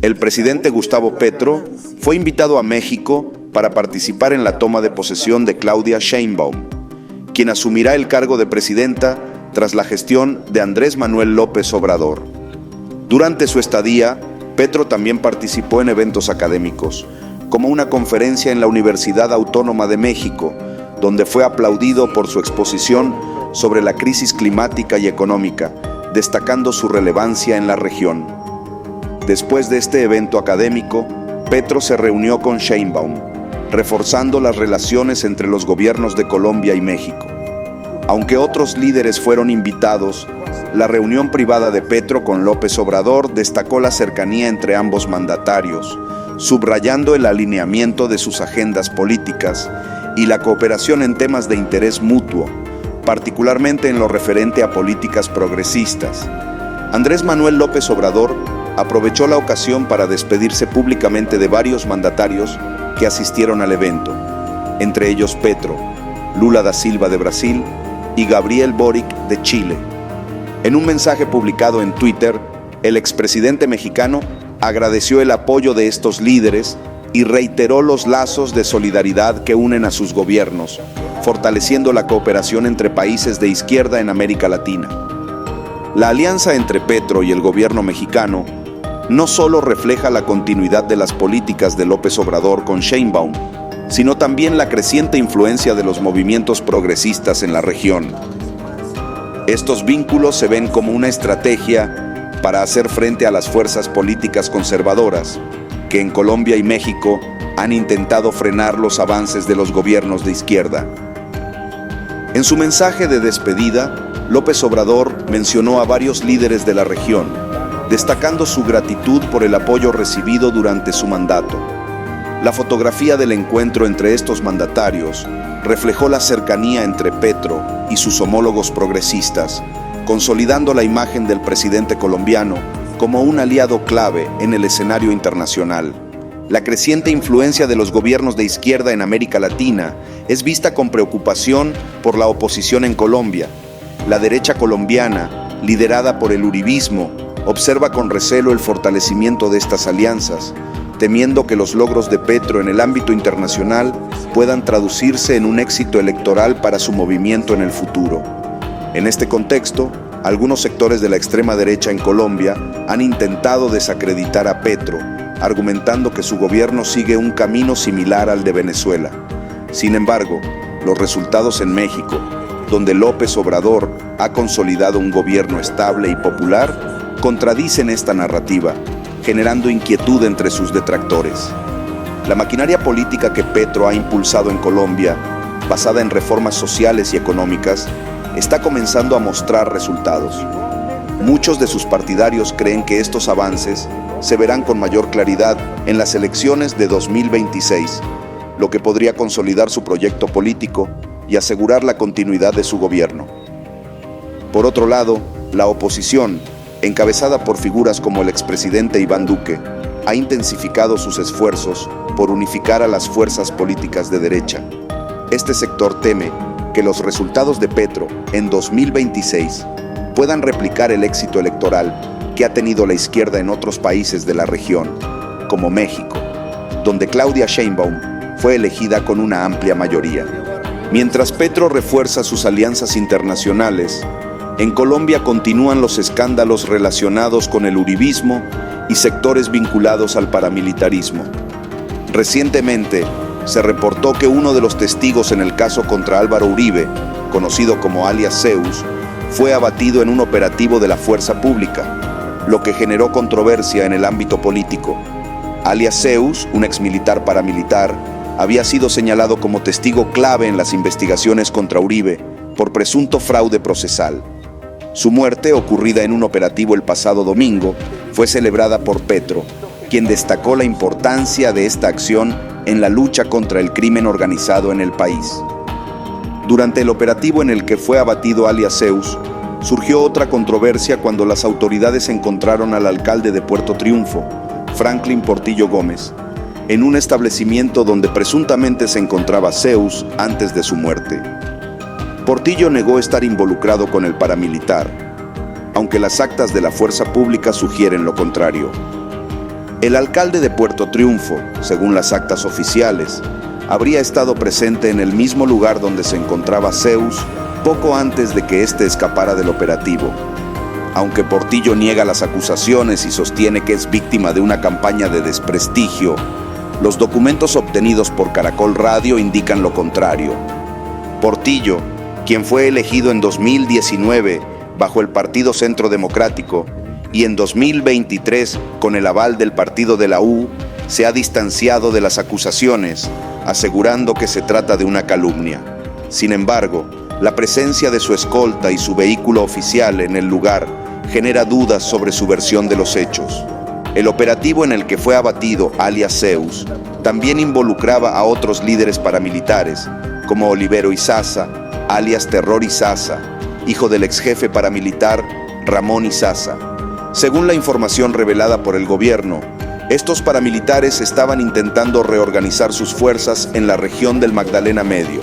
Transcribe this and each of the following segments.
el presidente Gustavo Petro fue invitado a México para participar en la toma de posesión de Claudia Sheinbaum, quien asumirá el cargo de presidenta tras la gestión de Andrés Manuel López Obrador. Durante su estadía, Petro también participó en eventos académicos, como una conferencia en la Universidad Autónoma de México, donde fue aplaudido por su exposición sobre la crisis climática y económica, destacando su relevancia en la región. Después de este evento académico, Petro se reunió con Sheinbaum, reforzando las relaciones entre los gobiernos de Colombia y México. Aunque otros líderes fueron invitados, la reunión privada de Petro con López Obrador destacó la cercanía entre ambos mandatarios, subrayando el alineamiento de sus agendas políticas y la cooperación en temas de interés mutuo, particularmente en lo referente a políticas progresistas. Andrés Manuel López Obrador aprovechó la ocasión para despedirse públicamente de varios mandatarios que asistieron al evento, entre ellos Petro, Lula da Silva de Brasil y Gabriel Boric de Chile. En un mensaje publicado en Twitter, el expresidente mexicano agradeció el apoyo de estos líderes y reiteró los lazos de solidaridad que unen a sus gobiernos, fortaleciendo la cooperación entre países de izquierda en América Latina. La alianza entre Petro y el gobierno mexicano no solo refleja la continuidad de las políticas de López Obrador con Sheinbaum, sino también la creciente influencia de los movimientos progresistas en la región. Estos vínculos se ven como una estrategia para hacer frente a las fuerzas políticas conservadoras que en Colombia y México han intentado frenar los avances de los gobiernos de izquierda. En su mensaje de despedida, López Obrador mencionó a varios líderes de la región, destacando su gratitud por el apoyo recibido durante su mandato. La fotografía del encuentro entre estos mandatarios reflejó la cercanía entre Petro y sus homólogos progresistas, consolidando la imagen del presidente colombiano como un aliado clave en el escenario internacional. La creciente influencia de los gobiernos de izquierda en América Latina es vista con preocupación por la oposición en Colombia. La derecha colombiana, liderada por el uribismo, observa con recelo el fortalecimiento de estas alianzas, temiendo que los logros de Petro en el ámbito internacional puedan traducirse en un éxito electoral para su movimiento en el futuro. En este contexto, algunos sectores de la extrema derecha en Colombia han intentado desacreditar a Petro, argumentando que su gobierno sigue un camino similar al de Venezuela. Sin embargo, los resultados en México, donde López Obrador ha consolidado un gobierno estable y popular, contradicen esta narrativa, generando inquietud entre sus detractores. La maquinaria política que Petro ha impulsado en Colombia, basada en reformas sociales y económicas, está comenzando a mostrar resultados. Muchos de sus partidarios creen que estos avances se verán con mayor claridad en las elecciones de 2026, lo que podría consolidar su proyecto político y asegurar la continuidad de su gobierno. Por otro lado, la oposición, encabezada por figuras como el expresidente Iván Duque, ha intensificado sus esfuerzos por unificar a las fuerzas políticas de derecha. Este sector teme que los resultados de Petro en 2026 puedan replicar el éxito electoral que ha tenido la izquierda en otros países de la región, como México, donde Claudia Sheinbaum fue elegida con una amplia mayoría. Mientras Petro refuerza sus alianzas internacionales, en Colombia continúan los escándalos relacionados con el uribismo y sectores vinculados al paramilitarismo. Recientemente, se reportó que uno de los testigos en el caso contra Álvaro Uribe, conocido como alias Zeus, fue abatido en un operativo de la fuerza pública, lo que generó controversia en el ámbito político. Alias Zeus, un exmilitar paramilitar, había sido señalado como testigo clave en las investigaciones contra Uribe por presunto fraude procesal. Su muerte, ocurrida en un operativo el pasado domingo, fue celebrada por Petro, quien destacó la importancia de esta acción en la lucha contra el crimen organizado en el país. Durante el operativo en el que fue abatido alias Zeus, surgió otra controversia cuando las autoridades encontraron al alcalde de Puerto Triunfo, Franklin Portillo Gómez, en un establecimiento donde presuntamente se encontraba Zeus antes de su muerte. Portillo negó estar involucrado con el paramilitar, aunque las actas de la fuerza pública sugieren lo contrario. El alcalde de Puerto Triunfo, según las actas oficiales, habría estado presente en el mismo lugar donde se encontraba Zeus poco antes de que éste escapara del operativo. Aunque Portillo niega las acusaciones y sostiene que es víctima de una campaña de desprestigio, los documentos obtenidos por Caracol Radio indican lo contrario. Portillo, quien fue elegido en 2019 bajo el Partido Centro Democrático y en 2023 con el aval del partido de la U, se ha distanciado de las acusaciones, asegurando que se trata de una calumnia. Sin embargo, la presencia de su escolta y su vehículo oficial en el lugar genera dudas sobre su versión de los hechos. El operativo en el que fue abatido alias Zeus también involucraba a otros líderes paramilitares, como Olivero Izaza, alias Terror Izaza, hijo del exjefe paramilitar Ramón Izaza. Según la información revelada por el gobierno, estos paramilitares estaban intentando reorganizar sus fuerzas en la región del Magdalena Medio.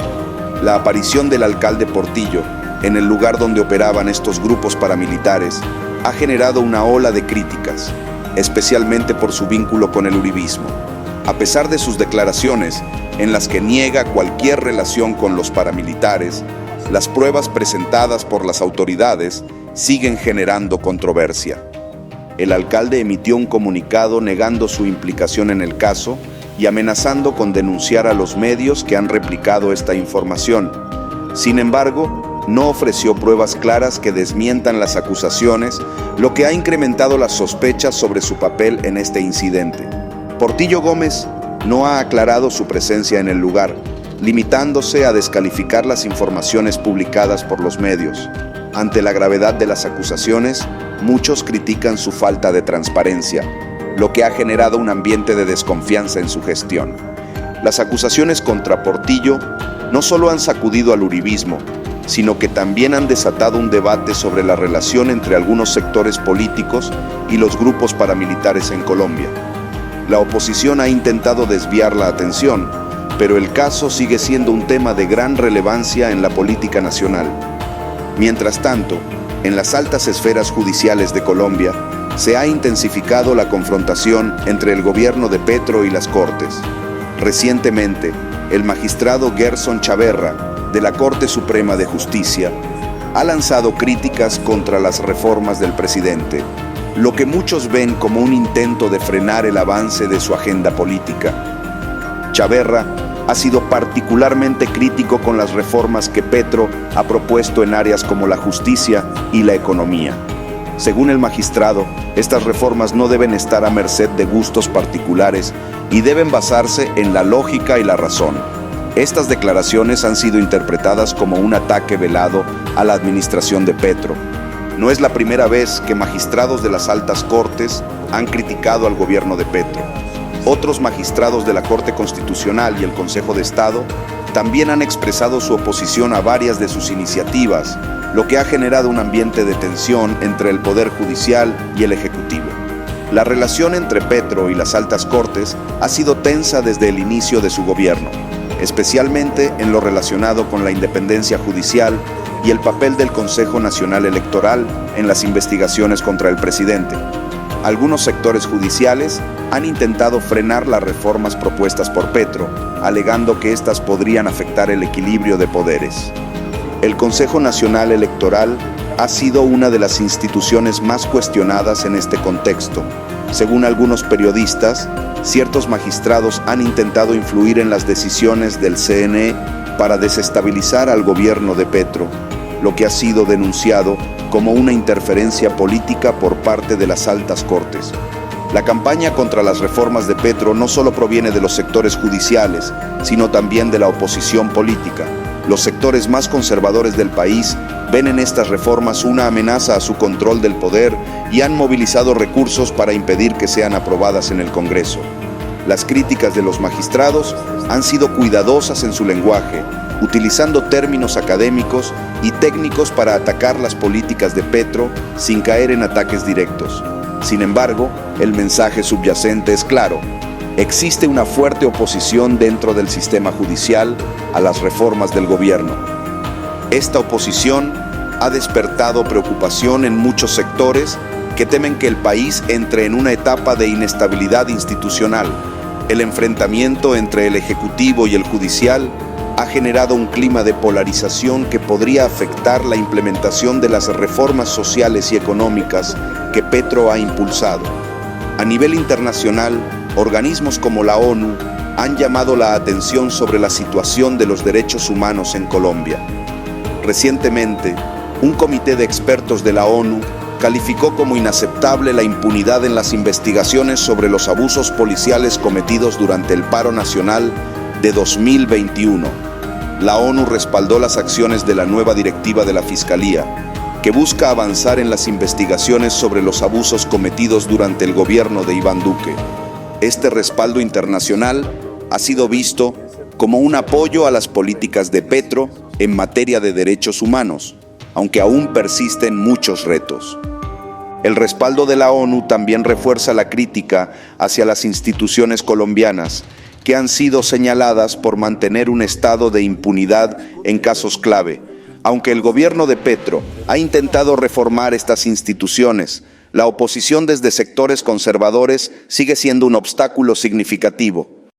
La aparición del alcalde Portillo en el lugar donde operaban estos grupos paramilitares ha generado una ola de críticas, especialmente por su vínculo con el uribismo. A pesar de sus declaraciones, en las que niega cualquier relación con los paramilitares, las pruebas presentadas por las autoridades siguen generando controversia. El alcalde emitió un comunicado negando su implicación en el caso y amenazando con denunciar a los medios que han replicado esta información. Sin embargo, no ofreció pruebas claras que desmientan las acusaciones, lo que ha incrementado las sospechas sobre su papel en este incidente. Portillo Gómez no ha aclarado su presencia en el lugar, limitándose a descalificar las informaciones publicadas por los medios. Ante la gravedad de las acusaciones, muchos critican su falta de transparencia, lo que ha generado un ambiente de desconfianza en su gestión. Las acusaciones contra Portillo no solo han sacudido al uribismo, sino que también han desatado un debate sobre la relación entre algunos sectores políticos y los grupos paramilitares en Colombia. La oposición ha intentado desviar la atención, pero el caso sigue siendo un tema de gran relevancia en la política nacional. Mientras tanto, en las altas esferas judiciales de Colombia, se ha intensificado la confrontación entre el gobierno de Petro y las Cortes. Recientemente, el magistrado Gerson Chaverra, de la Corte Suprema de Justicia, ha lanzado críticas contra las reformas del presidente, lo que muchos ven como un intento de frenar el avance de su agenda política. Chaverra ha sido particularmente crítico con las reformas que Petro ha propuesto en áreas como la justicia y la economía. Según el magistrado, estas reformas no deben estar a merced de gustos particulares y deben basarse en la lógica y la razón. Estas declaraciones han sido interpretadas como un ataque velado a la administración de Petro. No es la primera vez que magistrados de las altas cortes han criticado al gobierno de Petro. Otros magistrados de la Corte Constitucional y el Consejo de Estado también han expresado su oposición a varias de sus iniciativas, lo que ha generado un ambiente de tensión entre el Poder Judicial y el Ejecutivo. La relación entre Petro y las altas cortes ha sido tensa desde el inicio de su gobierno, especialmente en lo relacionado con la independencia judicial y el papel del Consejo Nacional Electoral en las investigaciones contra el presidente. Algunos sectores judiciales han intentado frenar las reformas propuestas por Petro, alegando que éstas podrían afectar el equilibrio de poderes. El Consejo Nacional Electoral ha sido una de las instituciones más cuestionadas en este contexto. Según algunos periodistas, ciertos magistrados han intentado influir en las decisiones del CNE para desestabilizar al gobierno de Petro, lo que ha sido denunciado como una interferencia política por parte de las altas cortes. La campaña contra las reformas de Petro no solo proviene de los sectores judiciales, sino también de la oposición política. Los sectores más conservadores del país ven en estas reformas una amenaza a su control del poder y han movilizado recursos para impedir que sean aprobadas en el Congreso. Las críticas de los magistrados han sido cuidadosas en su lenguaje, utilizando términos académicos y técnicos para atacar las políticas de Petro sin caer en ataques directos. Sin embargo, el mensaje subyacente es claro: existe una fuerte oposición dentro del sistema judicial a las reformas del gobierno. Esta oposición ha despertado preocupación en muchos sectores que temen que el país entre en una etapa de inestabilidad institucional. El enfrentamiento entre el Ejecutivo y el Judicial ha generado un clima de polarización que podría afectar la implementación de las reformas sociales y económicas que Petro ha impulsado. A nivel internacional, organismos como la ONU han llamado la atención sobre la situación de los derechos humanos en Colombia. Recientemente, un comité de expertos de la ONU calificó como inaceptable la impunidad en las investigaciones sobre los abusos policiales cometidos durante el paro nacional de 2021. La ONU respaldó las acciones de la nueva directiva de la Fiscalía, que busca avanzar en las investigaciones sobre los abusos cometidos durante el gobierno de Iván Duque. Este respaldo internacional ha sido visto como un apoyo a las políticas de Petro en materia de derechos humanos, aunque aún persisten muchos retos. El respaldo de la ONU también refuerza la crítica hacia las instituciones colombianas, que han sido señaladas por mantener un estado de impunidad en casos clave. Aunque el gobierno de Petro ha intentado reformar estas instituciones, la oposición desde sectores conservadores sigue siendo un obstáculo significativo.